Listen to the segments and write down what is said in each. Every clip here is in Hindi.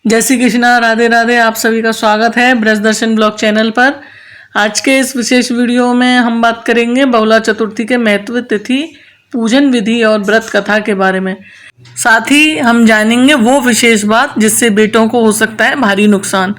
जय श्री कृष्णा, राधे राधे। आप सभी का स्वागत है ब्रज दर्शन ब्लॉग चैनल पर। आज के इस विशेष वीडियो में हम बात करेंगे बहुला चतुर्थी के महत्व, तिथि, पूजन विधि और व्रत कथा के बारे में। साथ ही हम जानेंगे वो विशेष बात जिससे बेटों को हो सकता है भारी नुकसान।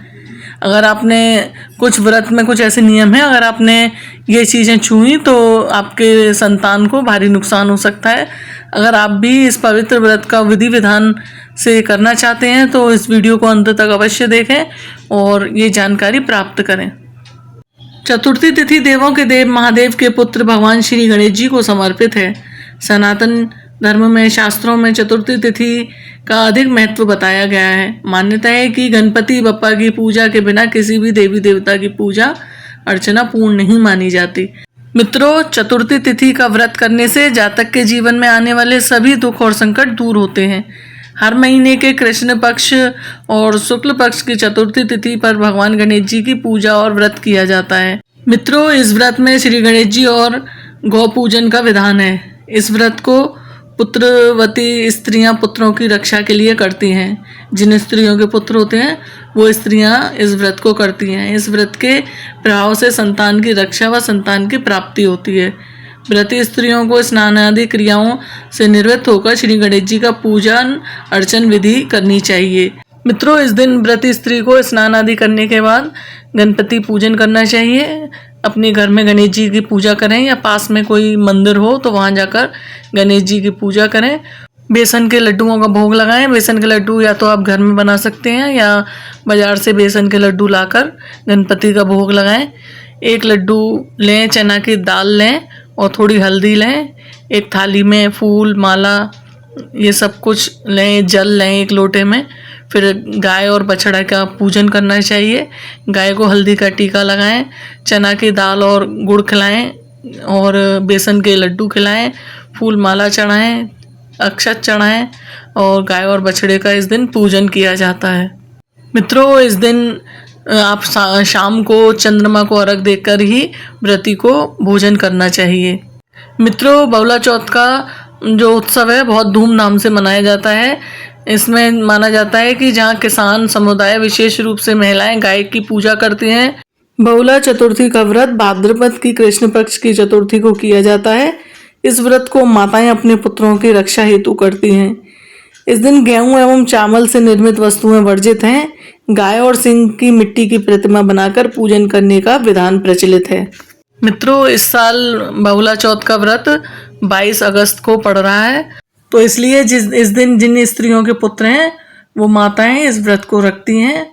अगर आपने कुछ व्रत में कुछ ऐसे नियम हैं, अगर आपने ये चीज़ें छुई तो आपके संतान को भारी नुकसान हो सकता है। अगर आप भी इस पवित्र व्रत का विधि विधान से करना चाहते हैं तो इस वीडियो को अंत तक अवश्य देखें और ये जानकारी प्राप्त करें। चतुर्थी तिथि देवों के देव महादेव के पुत्र भगवान श्री गणेश जी को समर्पित है। सनातन धर्म में शास्त्रों में चतुर्थी तिथि का अधिक महत्व बताया गया है। मान्यता है कि गणपति बप्पा की पूजा के बिना किसी भी देवी देवता की पूजा अर्चना पूर्ण नहीं मानी जाती। मित्रों, चतुर्थी तिथि का व्रत करने से जातक के जीवन में आने वाले सभी दुख और संकट दूर होते हैं। हर महीने के कृष्ण पक्ष और शुक्ल पक्ष की चतुर्थी तिथि पर भगवान गणेश जी की पूजा और व्रत किया जाता है। मित्रों, इस व्रत में श्री गणेश जी और गौ पूजन का विधान है। इस व्रत को पुत्रवती स्त्रियां पुत्रों की रक्षा के लिए करती हैं। जिन स्त्रियों के पुत्र होते हैं वो स्त्रियां इस व्रत को करती हैं। इस व्रत के प्रभाव से संतान की रक्षा व संतान की प्राप्ति होती है। व्रती स्त्रियों को स्नान आदि क्रियाओं से निवृत्त होकर श्री गणेश जी का पूजन अर्चन विधि करनी चाहिए। मित्रों, इस दिन व्रती स्त्री को स्नान आदि करने के बाद गणपति पूजन करना चाहिए। अपने घर में गणेश जी की पूजा करें या पास में कोई मंदिर हो तो वहां जाकर गणेश जी की पूजा करें। बेसन के लड्डुओं का भोग लगाएं। बेसन के लड्डू या तो आप घर में बना सकते हैं या बाजार से बेसन के लड्डू लाकर गणपति का भोग लगाएं। एक लड्डू लें, चना की दाल लें और थोड़ी हल्दी लें। एक थाली में फूल माला ये सब कुछ लें, जल लें एक लोटे में। फिर गाय और बछड़ा का पूजन करना चाहिए। गाय को हल्दी का टीका लगाएं, चना की दाल और गुड़ खिलाएं और बेसन के लड्डू खिलाएं, फूल माला चढ़ाएं, अक्षत चढ़ाएं और गाय और बछड़े का इस दिन पूजन किया जाता है। मित्रों, इस दिन आप शाम को चंद्रमा को अर्घ देकर ही व्रती को भोजन करना चाहिए। मित्रों, बहुला चौथ का जो उत्सव है बहुत धूमधाम से मनाया जाता है। इसमें माना जाता है कि जहाँ किसान समुदाय विशेष रूप से महिलाएं गाय की पूजा करती हैं। बहुला चतुर्थी का व्रत भाद्रपद की कृष्ण पक्ष की चतुर्थी को किया जाता है। इस व्रत को माताएं अपने पुत्रों की रक्षा हेतु करती हैं। इस दिन गेहूं एवं चावल से निर्मित वस्तुएं वर्जित हैं। गाय और सिंह की मिट्टी की प्रतिमा बनाकर पूजन करने का विधान प्रचलित है। मित्रों, इस साल बहुला चौथ का व्रत 22 अगस्त को पड़ रहा है, तो इसलिए इस दिन जिन स्त्रियों के पुत्र हैं वो माताएं इस व्रत को रखती हैं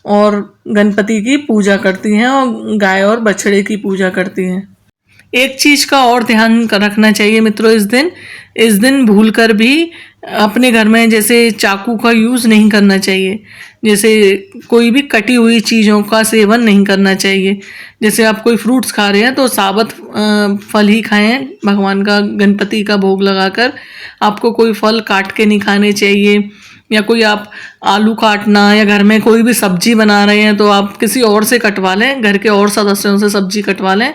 और गणपति की पूजा करती हैं और गाय और बछड़े की पूजा करती हैं। एक चीज़ का और ध्यान रखना चाहिए मित्रों, इस दिन भूलकर भी अपने घर में जैसे चाकू का यूज़ नहीं करना चाहिए। जैसे कोई भी कटी हुई चीज़ों का सेवन नहीं करना चाहिए। जैसे आप कोई फ्रूट्स खा रहे हैं तो साबुत फल ही खाएं। भगवान का गणपति का भोग लगाकर आपको कोई फल काट के नहीं खाने चाहिए। या कोई आप आलू काटना या घर में कोई भी सब्जी बना रहे हैं तो आप किसी और से कटवा लें, घर के और सदस्यों से सब्जी कटवा लें।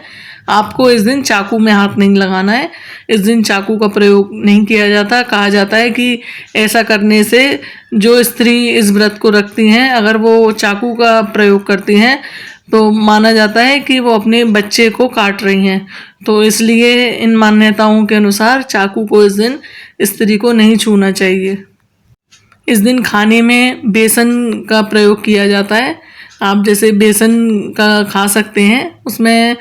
आपको इस दिन चाकू में हाथ नहीं लगाना है। इस दिन चाकू का प्रयोग नहीं किया जाता। कहा जाता है कि ऐसा करने से जो स्त्री इस व्रत को रखती हैं अगर वो चाकू का प्रयोग करती हैं तो माना जाता है कि वो अपने बच्चे को काट रही हैं। तो इसलिए इन मान्यताओं के अनुसार चाकू को इस दिन स्त्री को नहीं छूना चाहिए। इस दिन खाने में बेसन का प्रयोग किया जाता है। आप जैसे बेसन का खा सकते हैं, उसमें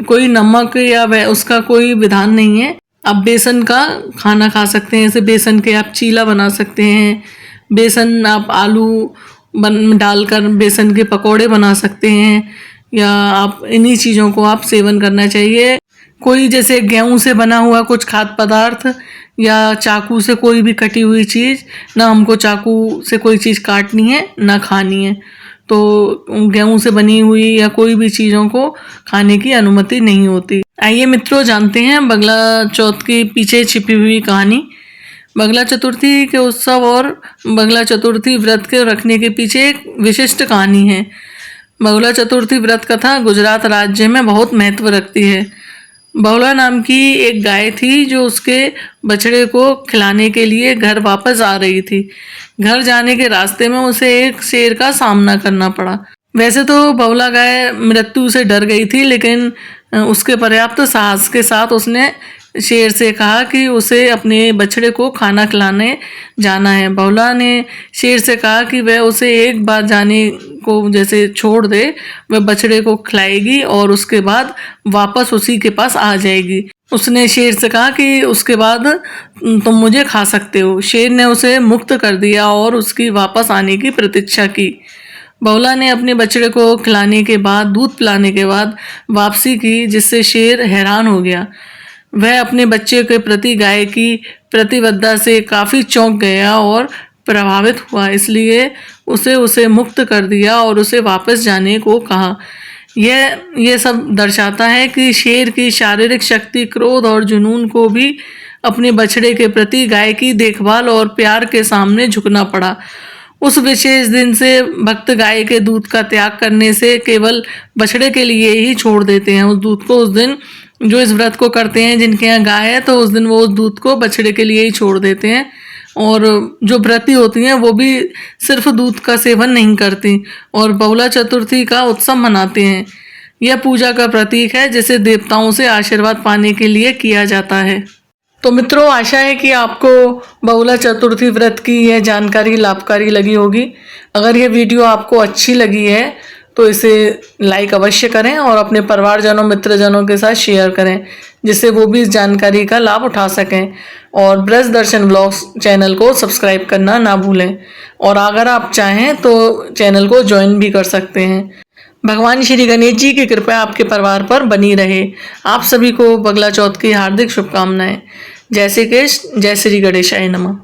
कोई नमक या उसका कोई विधान नहीं है। आप बेसन का खाना खा सकते हैं। जैसे बेसन के आप चीला बना सकते हैं। बेसन आप आलू डालकर बेसन के पकौड़े बना सकते हैं या आप इन्हीं चीज़ों को आप सेवन करना चाहिए। कोई जैसे गेहूं से बना हुआ कुछ खाद्य पदार्थ या चाकू से कोई भी कटी हुई चीज़, ना हमको चाकू से कोई चीज़ काटनी है ना खानी है। तो गेहूं से बनी हुई या कोई भी चीज़ों को खाने की अनुमति नहीं होती। आइए मित्रों, जानते हैं बगला चौथ के पीछे छिपी हुई कहानी। बगला चतुर्थी के उत्सव और बगला चतुर्थी व्रत के रखने के पीछे एक विशिष्ट कहानी है। बगला चतुर्थी व्रत कथा गुजरात राज्य में बहुत महत्व रखती है। बहुला नाम की एक गाय थी जो उसके बछड़े को खिलाने के लिए घर वापस आ रही थी। घर जाने के रास्ते में उसे एक शेर का सामना करना पड़ा। वैसे तो बहुला गाय मृत्यु से डर गई थी, लेकिन उसके पर्याप्त साहस के साथ उसने शेर से कहा कि उसे अपने बछड़े को खाना खिलाने जाना है। बहुला ने शेर से कहा कि वह उसे एक बार जाने को जैसे छोड़ दे, वह बछड़े को खिलाएगी और उसके बाद वापस उसी के पास आ जाएगी। उसने शेर से कहा कि उसके बाद तुम मुझे खा सकते हो। शेर ने उसे मुक्त कर दिया और उसकी वापस आने की प्रतीक्षा की। बहुला ने अपने बछड़े को खिलाने के बाद, दूध पिलाने के बाद वापसी की, जिससे शेर हैरान हो गया। वह अपने बच्चे के प्रति गाय की प्रतिबद्धता से काफ़ी चौंक गया और प्रभावित हुआ, इसलिए उसे मुक्त कर दिया और उसे वापस जाने को कहा। यह सब दर्शाता है कि शेर की शारीरिक शक्ति, क्रोध और जुनून को भी अपने बछड़े के प्रति गाय की देखभाल और प्यार के सामने झुकना पड़ा। उस विशेष दिन से भक्त गाय के दूध का त्याग करने से केवल बछड़े के लिए ही छोड़ देते हैं उस दूध को। उस दिन जो इस व्रत को करते हैं, जिनके यहाँ गाय है, तो उस दिन वो उस दूध को बछड़े के लिए ही छोड़ देते हैं। और जो व्रती होती हैं वो भी सिर्फ दूध का सेवन नहीं करती और बहुला चतुर्थी का उत्सव मनाते हैं। यह पूजा का प्रतीक है जिसे देवताओं से आशीर्वाद पाने के लिए किया जाता है। तो मित्रों, आशा है कि आपको बहुला चतुर्थी व्रत की यह जानकारी लाभकारी लगी होगी। अगर यह वीडियो आपको अच्छी लगी है तो इसे लाइक अवश्य करें और अपने परिवारजनों, मित्रजनों के साथ शेयर करें, जिससे वो भी इस जानकारी का लाभ उठा सकें। और ब्रज दर्शन ब्लॉग्स चैनल को सब्सक्राइब करना ना भूलें। और अगर आप चाहें तो चैनल को ज्वाइन भी कर सकते हैं। भगवान श्री गणेश जी की कृपा आपके परिवार पर बनी रहे। आप सभी को बगला चौथ की हार्दिक शुभकामनाएं। जय श्री कृष्ण, जय श्री गणेशाय नमः।